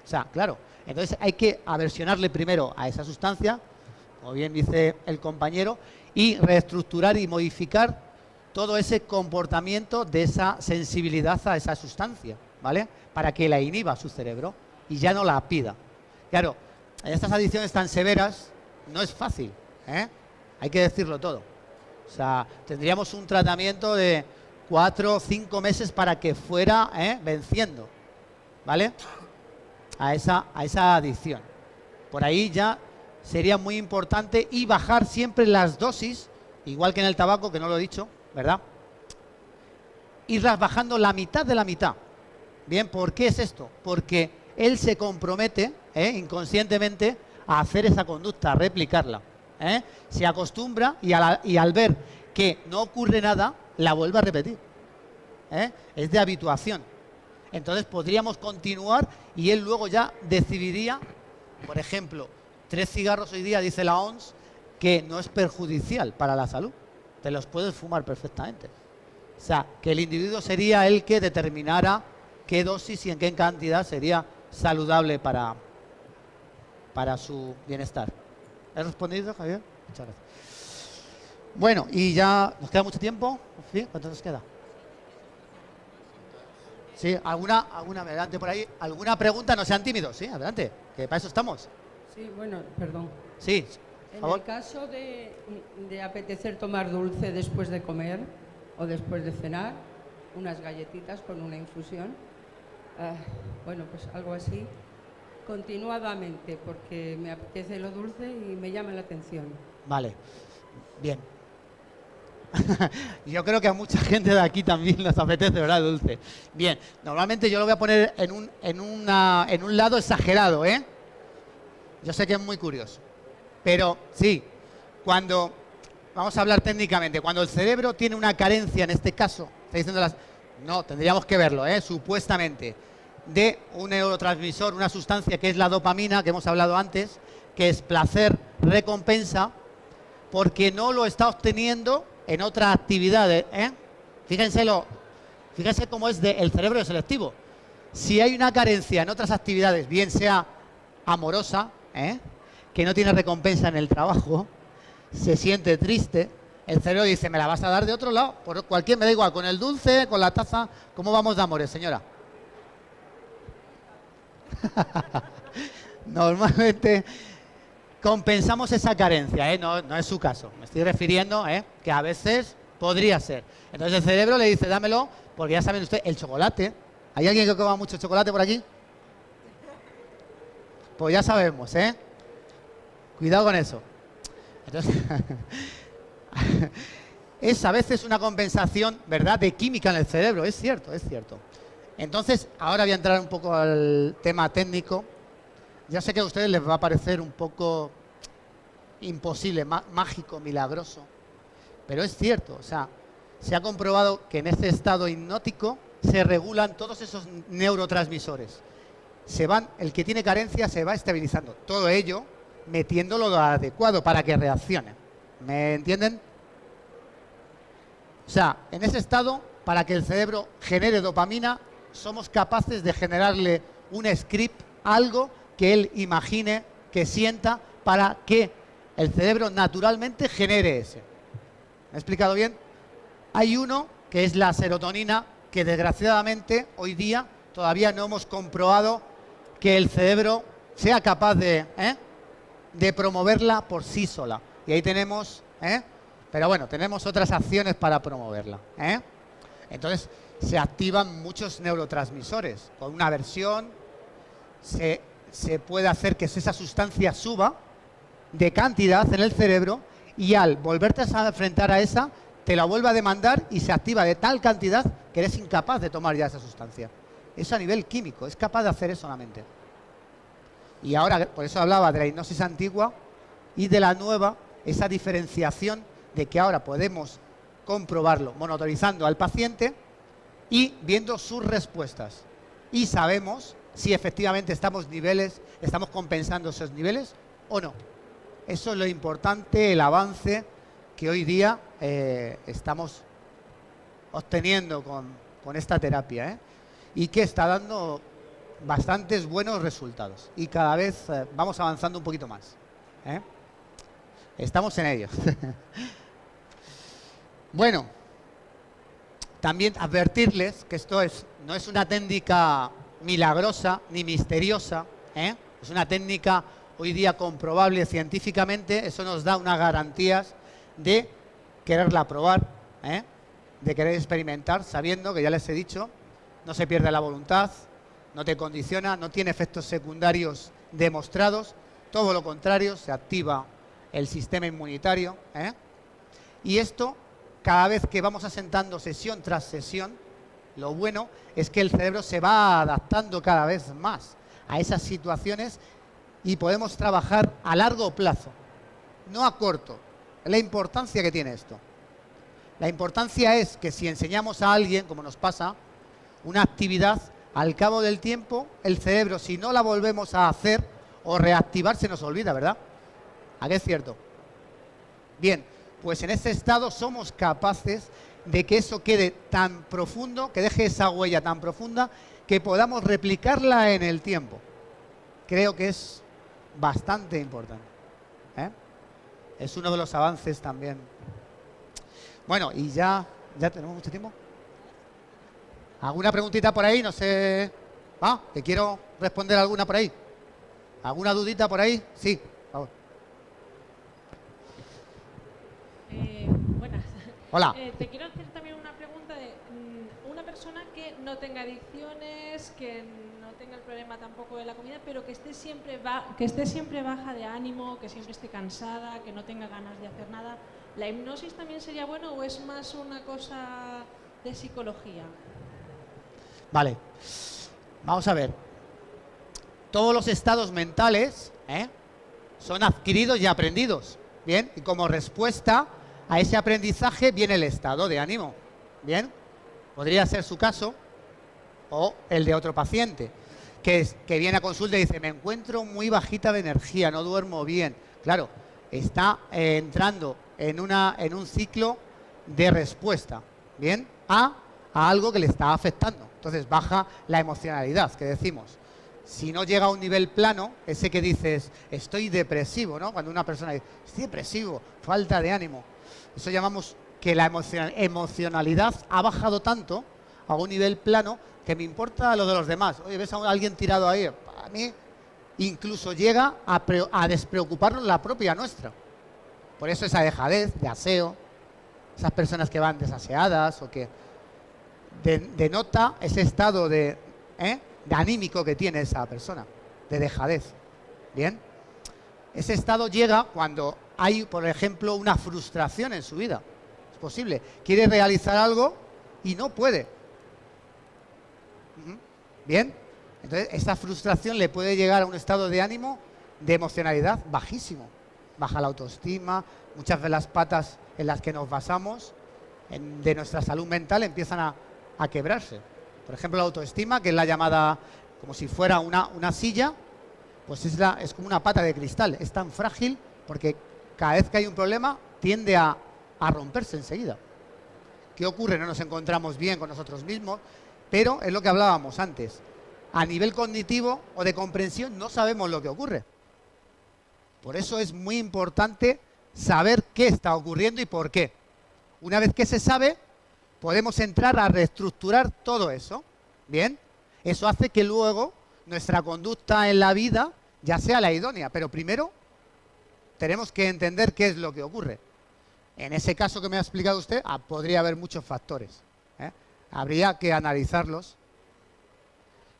O sea, claro. Entonces hay que aversionarle primero a esa sustancia, como bien dice el compañero, y reestructurar y modificar todo ese comportamiento de esa sensibilidad a esa sustancia, ¿vale? Para que la inhiba su cerebro y ya no la pida. Claro, en estas adicciones tan severas no es fácil, hay que decirlo todo. O sea, tendríamos un tratamiento de 4 o 5 meses para que fuera venciendo, ¿vale? A esa adicción. Por ahí ya sería muy importante, y bajar siempre las dosis, igual que en el tabaco, que no lo he dicho, ¿verdad? Irlas bajando la mitad de la mitad. Bien, ¿por qué es esto? Porque él se compromete inconscientemente a hacer esa conducta, a replicarla. Se acostumbra y al ver que no ocurre nada, la vuelve a repetir. Es de habituación. Entonces podríamos continuar y él luego ya decidiría, por ejemplo, 3 cigarros hoy día, dice la OMS, que no es perjudicial para la salud. Te los puedes fumar perfectamente. O sea, que el individuo sería el que determinara qué dosis y en qué cantidad sería saludable para su bienestar. ¿He respondido, Javier? Muchas gracias. Bueno, y ya nos queda mucho tiempo. ¿Sí? ¿Cuánto nos queda? Sí, alguna adelante por ahí. ¿Alguna pregunta? No sean tímidos, sí, adelante, que para eso estamos. Sí, bueno, perdón. Sí, por favor. En el caso de apetecer tomar dulce después de comer o después de cenar, unas galletitas con una infusión, bueno, pues algo así, continuadamente, porque me apetece lo dulce y me llama la atención. Vale, bien. Yo creo que a mucha gente de aquí también les apetece, ¿verdad? Dulce. Bien, normalmente yo lo voy a poner en un lado exagerado, Yo sé que es muy curioso. Pero sí, vamos a hablar técnicamente, cuando el cerebro tiene una carencia, en este caso, está diciendo no, tendríamos que verlo, supuestamente, de un neurotransmisor, una sustancia que es la dopamina, que hemos hablado antes, que es placer, recompensa, porque no lo está obteniendo en otras actividades, Fíjense cómo es el cerebro es selectivo. Si hay una carencia en otras actividades, bien sea amorosa, que no tiene recompensa en el trabajo, se siente triste, el cerebro dice, me la vas a dar de otro lado, por cualquier, me da igual, con el dulce, con la taza. ¿Cómo vamos de amores, señora? Normalmente compensamos esa carencia, ¿eh? No es su caso. Me estoy refiriendo, que a veces podría ser. Entonces el cerebro le dice, dámelo, porque ya saben ustedes, el chocolate. ¿Hay alguien que coma mucho chocolate por aquí? Pues ya sabemos, Cuidado con eso. Entonces, es a veces una compensación, ¿verdad?, de química en el cerebro. Es cierto, es cierto. Entonces, ahora voy a entrar un poco al tema técnico. Ya sé que a ustedes les va a parecer un poco imposible, mágico, milagroso. Pero es cierto, o sea, se ha comprobado que en este estado hipnótico se regulan todos esos neurotransmisores. El que tiene carencia se va estabilizando. Todo ello metiéndolo lo adecuado para que reaccione. ¿Me entienden? O sea, en ese estado, para que el cerebro genere dopamina, somos capaces de generarle un script, algo que él imagine, que sienta, para que el cerebro naturalmente genere ese. ¿Me he explicado bien? Hay uno que es la serotonina, que desgraciadamente hoy día todavía no hemos comprobado que el cerebro sea capaz de promoverla por sí sola. Y ahí tenemos, pero bueno, tenemos otras acciones para promoverla. Entonces, se activan muchos neurotransmisores. Con una aversión se puede hacer que esa sustancia suba de cantidad en el cerebro y al volverte a enfrentar a esa, te la vuelve a demandar y se activa de tal cantidad que eres incapaz de tomar ya esa sustancia. Eso a nivel químico, es capaz de hacer eso la mente. Y ahora, por eso hablaba de la hipnosis antigua y de la nueva, esa diferenciación de que ahora podemos comprobarlo monitorizando al paciente y viendo sus respuestas. Y sabemos si efectivamente estamos compensando esos niveles o no. Eso es lo importante, el avance que hoy día estamos obteniendo con esta terapia, y que está dando bastantes buenos resultados. Y cada vez vamos avanzando un poquito más. Estamos en ello. Bueno, también advertirles que esto no es una técnica milagrosa ni misteriosa, es una técnica hoy día comprobable científicamente. Eso nos da unas garantías de quererla probar, de querer experimentar, sabiendo que ya les he dicho, no se pierde la voluntad, no te condiciona, no tiene efectos secundarios demostrados, todo lo contrario, se activa el sistema inmunitario, y esto, cada vez que vamos asentando sesión tras sesión, lo bueno es que el cerebro se va adaptando cada vez más a esas situaciones y podemos trabajar a largo plazo, no a corto. La importancia que tiene esto. La importancia es que si enseñamos a alguien, como nos pasa, una actividad, al cabo del tiempo, el cerebro, si no la volvemos a hacer o reactivar, se nos olvida, ¿verdad? ¿A qué es cierto? Bien, pues en ese estado somos capaces de que eso quede tan profundo, que deje esa huella tan profunda, que podamos replicarla en el tiempo. Creo que es bastante importante. Es uno de los avances también. Bueno, y ya tenemos mucho tiempo. ¿Alguna preguntita por ahí? No sé. ¿Que quiero responder alguna por ahí? ¿Alguna dudita por ahí? Sí, por favor. Buenas. Hola. Te quiero hacer también una pregunta de una persona que no tenga adicciones, que no tenga el problema tampoco de la comida, pero que esté siempre baja de ánimo, que siempre esté cansada, que no tenga ganas de hacer nada. ¿La hipnosis también sería bueno o es más una cosa de psicología? Vale. Vamos a ver. Todos los estados mentales son adquiridos y aprendidos. Bien, y como respuesta a ese aprendizaje viene el estado de ánimo. Bien, podría ser su caso o el de otro paciente que viene a consulta y dice, me encuentro muy bajita de energía, no duermo bien. Claro, está entrando en un ciclo de respuesta, bien, a algo que le está afectando. Entonces baja la emocionalidad, que decimos. Si no llega a un nivel plano, ese que dices, estoy depresivo, ¿no? Cuando una persona dice, estoy depresivo, falta de ánimo. Eso llamamos que la emocionalidad ha bajado tanto a un nivel plano que me importa lo de los demás. Oye, ves a alguien tirado ahí, para mí incluso llega a despreocuparnos la propia nuestra. Por eso esa dejadez de aseo, esas personas que van desaseadas o que denota ese estado de anímico que tiene esa persona, de dejadez. ¿Bien? Ese estado llega cuando hay, por ejemplo, una frustración en su vida. Es posible. Quiere realizar algo y no puede. ¿Bien? Entonces, esta frustración le puede llegar a un estado de ánimo, de emocionalidad bajísimo. Baja la autoestima, muchas de las patas en las que nos basamos de nuestra salud mental empiezan a quebrarse. Por ejemplo, la autoestima, que es la llamada como si fuera una silla, pues es como una pata de cristal. Es tan frágil porque cada vez que hay un problema tiende a romperse enseguida. ¿Qué ocurre? No nos encontramos bien con nosotros mismos, pero es lo que hablábamos antes. A nivel cognitivo o de comprensión no sabemos lo que ocurre. Por eso es muy importante saber qué está ocurriendo y por qué. Una vez que se sabe, podemos entrar a reestructurar todo eso. ¿Bien? Eso hace que luego nuestra conducta en la vida ya sea la idónea. Pero primero tenemos que entender qué es lo que ocurre. En ese caso que me ha explicado usted, podría haber muchos factores. Habría que analizarlos.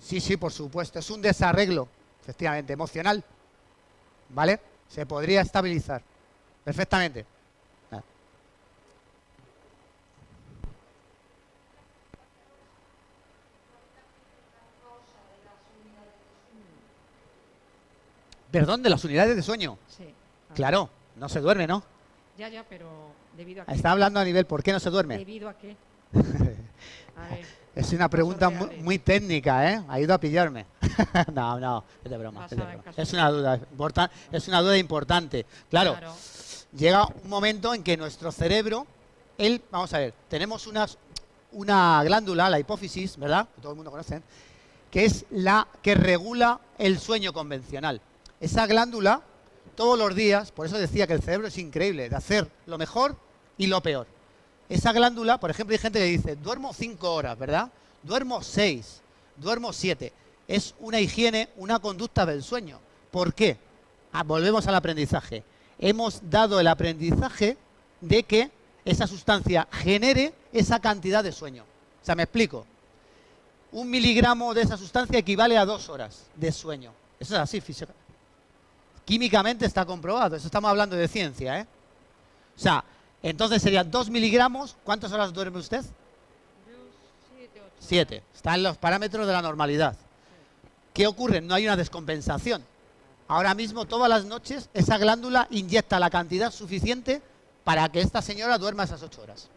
Sí, por supuesto. Es un desarreglo, efectivamente, emocional. ¿Vale? Se podría estabilizar perfectamente. Perdón, de las unidades de sueño. Sí. Claro, no se duerme, ¿no? Ya, pero ¿debido a qué? Está hablando a nivel, ¿por qué no se duerme? ¿Debido a qué? A ver, Es una pregunta muy técnica, ¿eh? Ha ido a pillarme. No, es de broma. Es una duda importante. Claro, llega un momento en que nuestro cerebro, vamos a ver, tenemos una glándula, la hipófisis, ¿verdad? Que todo el mundo conoce, que es la que regula el sueño convencional. Esa glándula, todos los días, por eso decía que el cerebro es increíble, de hacer lo mejor y lo peor. Esa glándula, por ejemplo, hay gente que dice, duermo 5 horas, ¿verdad? Duermo 6, duermo 7. Es una higiene, una conducta del sueño. ¿Por qué? Volvemos al aprendizaje. Hemos dado el aprendizaje de que esa sustancia genere esa cantidad de sueño. O sea, me explico. 1 miligramo de esa sustancia equivale a 2 horas de sueño. Eso es así, físicamente. Químicamente está comprobado. Eso estamos hablando de ciencia, ¿eh? O sea, entonces serían 2 miligramos. ¿Cuántas horas duerme usted? 7. Está en los parámetros de la normalidad. ¿Qué ocurre? No hay una descompensación. Ahora mismo, todas las noches, esa glándula inyecta la cantidad suficiente para que esta señora duerma esas 8 horas.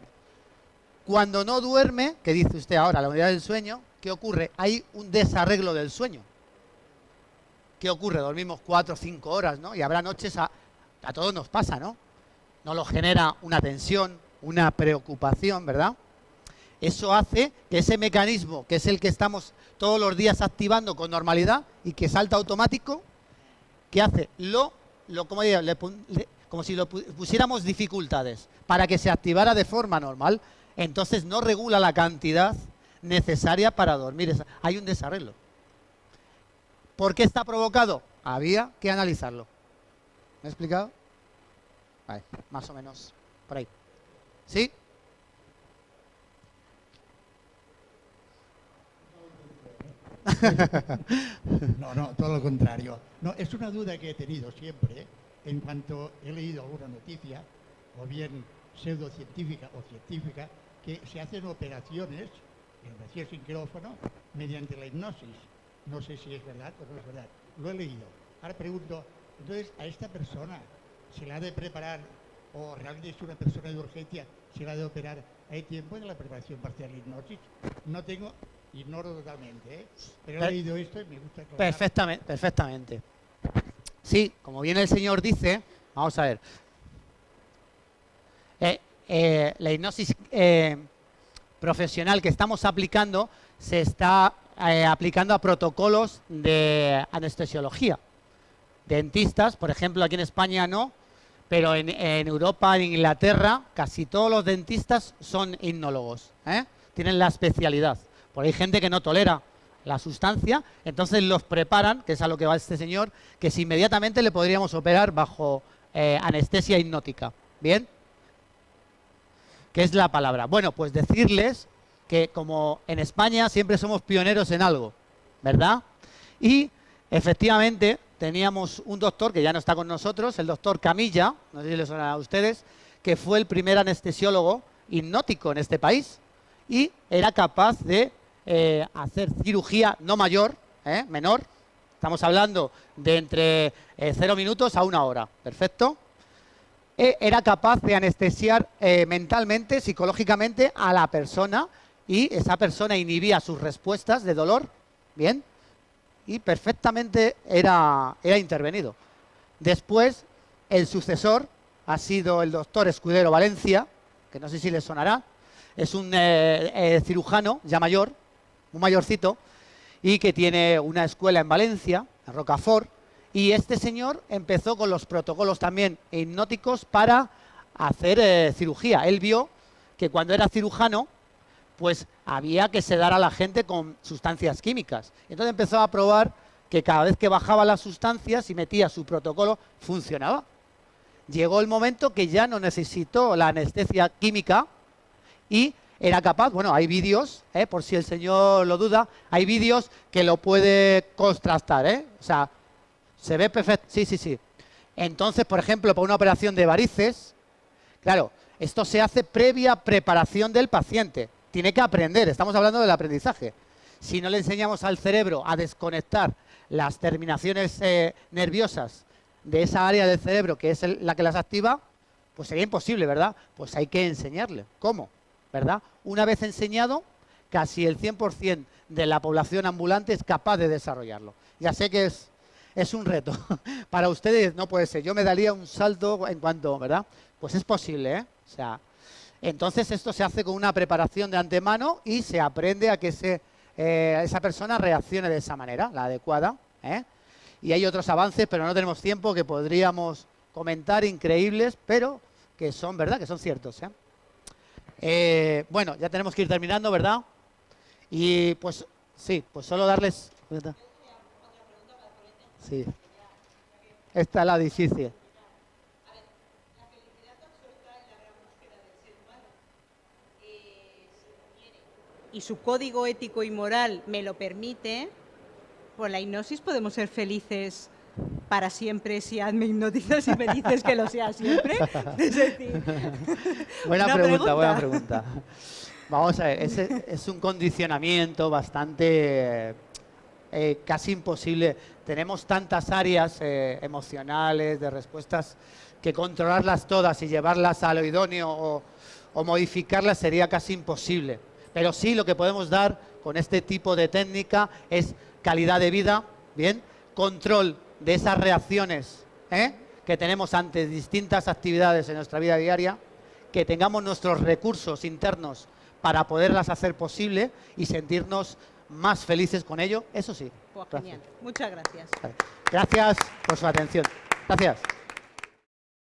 Cuando no duerme, que dice usted ahora, la unidad del sueño, ¿qué ocurre? Hay un desarreglo del sueño. ¿Qué ocurre? Dormimos 4 o 5 horas, ¿no? Y habrá noches, a todos nos pasa, ¿no? Nos lo genera una tensión, una preocupación, ¿verdad? Eso hace que ese mecanismo, que es el que estamos todos los días activando con normalidad y que salta automático, ¿qué hace? Como si lo pusiéramos dificultades para que se activara de forma normal. Entonces no regula la cantidad necesaria para dormir. Hay un desarreglo. ¿Por qué está provocado? Había que analizarlo. ¿Me he explicado? Vale, más o menos por ahí. ¿Sí? No, todo lo contrario. No, es una duda que he tenido siempre en cuanto he leído alguna noticia, o bien pseudocientífica o científica, que se hacen operaciones en vacío sin quirófano mediante la hipnosis. No sé si es verdad o no es verdad. Lo he leído. Ahora pregunto, entonces, ¿a esta persona se la ha de preparar, o realmente es una persona de urgencia, se la ha de operar? ¿Hay tiempo en la preparación parcial de hipnosis? Ignoro totalmente, ¿eh? Pero he leído esto y me gusta aclarar. Perfectamente. Sí, como bien el señor dice, vamos a ver. La hipnosis profesional que estamos aplicando se está aplicando a protocolos de anestesiología. Dentistas, por ejemplo, aquí en España no, pero en Europa, en Inglaterra, casi todos los dentistas son hipnólogos, ¿eh? Tienen la especialidad. Porque hay gente que no tolera la sustancia, entonces los preparan, que es a lo que va este señor, que si inmediatamente le podríamos operar bajo anestesia hipnótica. ¿Bien? ¿Qué es la palabra? Bueno, pues decirles que como en España siempre somos pioneros en algo, ¿verdad? Y efectivamente teníamos un doctor que ya no está con nosotros, el doctor Camilla, no sé si les suena a ustedes, que fue el primer anestesiólogo hipnótico en este país y era capaz de hacer cirugía no mayor, menor. Estamos hablando de entre 0 minutos a 1 hora. Perfecto. Era capaz de anestesiar mentalmente, psicológicamente a la persona y esa persona inhibía sus respuestas de dolor. Bien. Y perfectamente era intervenido. Después, el sucesor ha sido el doctor Escudero Valencia, que no sé si les sonará. Es un cirujano ya mayor, un mayorcito, y que tiene una escuela en Valencia, en Rocafort, y este señor empezó con los protocolos también hipnóticos para hacer cirugía. Él vio que cuando era cirujano, pues había que sedar a la gente con sustancias químicas. Entonces empezó a probar que cada vez que bajaba las sustancias y metía su protocolo, funcionaba. Llegó el momento que ya no necesitó la anestesia química y era capaz, bueno, hay vídeos, por si el señor lo duda, hay vídeos que lo puede contrastar, o sea, se ve perfecto, sí. Entonces, por ejemplo, para una operación de varices, claro, esto se hace previa preparación del paciente, tiene que aprender, estamos hablando del aprendizaje. Si no le enseñamos al cerebro a desconectar las terminaciones nerviosas de esa área del cerebro que es la que las activa, pues sería imposible, ¿verdad? Pues hay que enseñarle. ¿Cómo? ¿Verdad? Una vez enseñado, casi el 100% de la población ambulante es capaz de desarrollarlo. Ya sé que es un reto. Para ustedes no puede ser. Yo me daría un salto en cuanto, ¿verdad? Pues es posible, ¿eh? O sea, entonces esto se hace con una preparación de antemano y se aprende a que esa persona reaccione de esa manera, la adecuada, ¿eh? Y hay otros avances, pero no tenemos tiempo, que podríamos comentar, increíbles, pero que son, ¿verdad? Que son ciertos, ¿eh? Bueno, ya tenemos que ir terminando, ¿verdad? Y pues sí, pues solo darles... Sí. Esta es la difícil. Y su código ético y moral me lo permite, por la hipnosis podemos ser felices para siempre si me hipnotizas y me dices que lo sea siempre. Es decir, buena pregunta. Vamos a ver, es un condicionamiento bastante casi imposible. Tenemos tantas áreas emocionales, de respuestas, que controlarlas todas y llevarlas a lo idóneo o modificarlas sería casi imposible. Pero sí, lo que podemos dar con este tipo de técnica es calidad de vida, ¿bien? Control de esas reacciones que tenemos ante distintas actividades en nuestra vida diaria, que tengamos nuestros recursos internos para poderlas hacer posible y sentirnos más felices con ello, eso sí. Pues genial. Muchas gracias. Gracias por su atención. Gracias.